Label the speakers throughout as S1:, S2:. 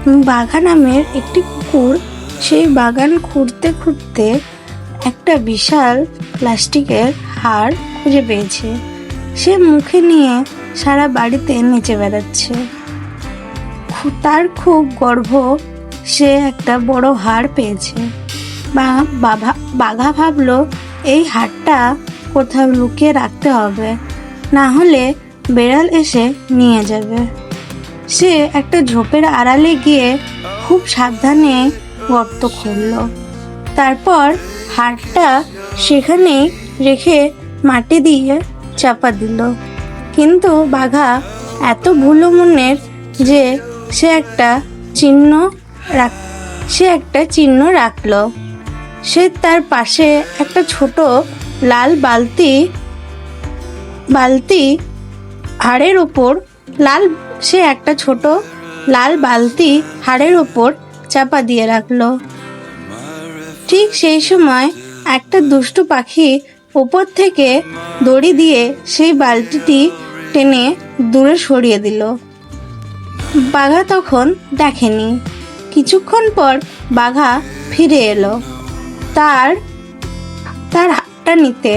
S1: বাঘা নামের একটি কুকুর সেই বাগান খুঁড়তে খুঁড়তে একটা বিশাল প্লাস্টিকের হাড় খুঁজে পেয়েছে। সে মুখে নিয়ে সারা বাড়িতে নেচে বেড়াচ্ছে। তার খুব গর্ব, সে একটা বড় হাড় পেয়েছে। বাঘা ভাবলো এই হাড়টা কোথাও লুকিয়ে রাখতে হবে, না হলে বেড়াল এসে নিয়ে যাবে। সে একটা ঝোপের আড়ালে গিয়ে খুব সাবধানে গর্ত খুঁড়ল। তারপর হাড়টা সেখানে রেখে মাটি দিয়ে চাপা দিল। কিন্তু বাঘা এত ভুলো মনের যে সে একটা চিহ্ন রাখলো। সে তার পাশে একটা ছোট লাল বালতি হাড়ের ওপর হাড়ের ওপর চাপা দিয়ে রাখলো। ঠিক সেই সময় একটা দুষ্টু পাখি উপর থেকে দড়ি দিয়ে সেই বালতিটি টেনে দূরে সরিয়ে দিল। বাঘা তখন দেখেনি। কিছুক্ষণ পর বাঘা ফিরে এলো তার হাড়টা নিতে।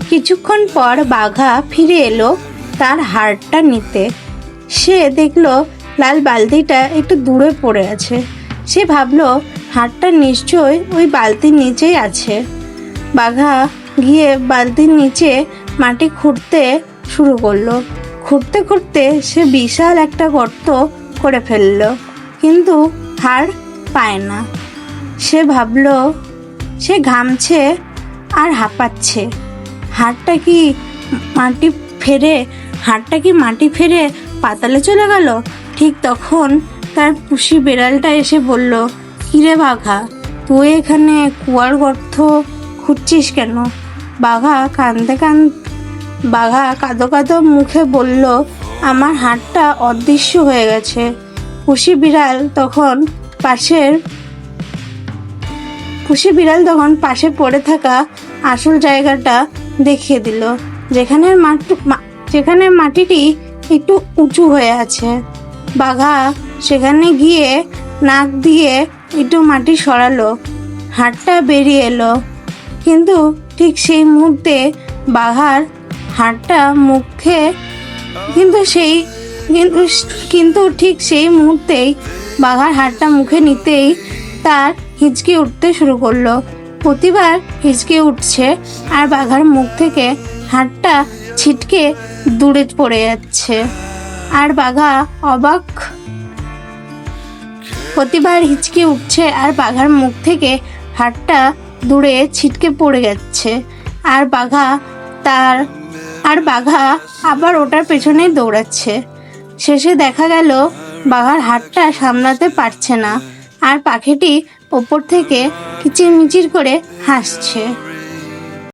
S1: কিছুক্ষণ পর বাঘা ফিরে এলো তার হাড়টা নিতে। সে দেখলো লাল বালতিটা একটু দূরে পড়ে আছে। সে ভাবলো হাড়টা নিশ্চয়ই ওই বালতির নিচেই আছে। বাঘা গিয়ে বালতির নিচে মাটি খুঁড়তে শুরু করলো। খুঁড়তে খুঁড়তে সে বিশাল একটা গর্ত করে ফেললো, কিন্তু হাড় পায় না। সে ভাবলো সে ঘামছে আর হাঁপাচ্ছে। হাড়টা কি মাটি ফেরে পাতালে চলে গেল? ঠিক তখন তার পুষি বেড়ালটা এসে বলল, কিরে বাঘা, তুই এখানে কুয়ার গর্ত খুঁড়ছিস কেন? বাঘা কাঁদো কাঁদো মুখে বলল, আমার হাড়টা অদৃশ্য হয়ে গেছে। পুষি বিড়াল তখন পাশে পড়ে থাকা আসল জায়গাটা দেখিয়ে দিল, যেখানে মাটিটি একটু উঁচু হয়ে আছে। বাঘা সেখানে গিয়ে নাক দিয়ে একটু মাটি সরালো। হাড়টা বেরিয়ে এলো। কিন্তু ঠিক সেই মুহূর্তে বাঘার হাড়টা মুখে নিতেই তার হিঁচকি উঠতে শুরু করলো। প্রতিবার হিঁচকি উঠছে আর বাঘার মুখ থেকে হাড়টা ছিটকে দূরে পড়ে যাচ্ছে। আর বাঘা অবাক। প্রতিবার হিঁচকি উঠছে আর বাঘার মুখ থেকে হাড়টা দূরে ছিটকে পড়ে যাচ্ছে। আর বাঘা আবার ওটার পেছনেই দৌড়াচ্ছে। শেষে দেখা গেল বাঘার হাড়টা সামলাতে পারছে না, আর পাখিটি ওপর থেকে কিচিরমিচির করে হাসছে।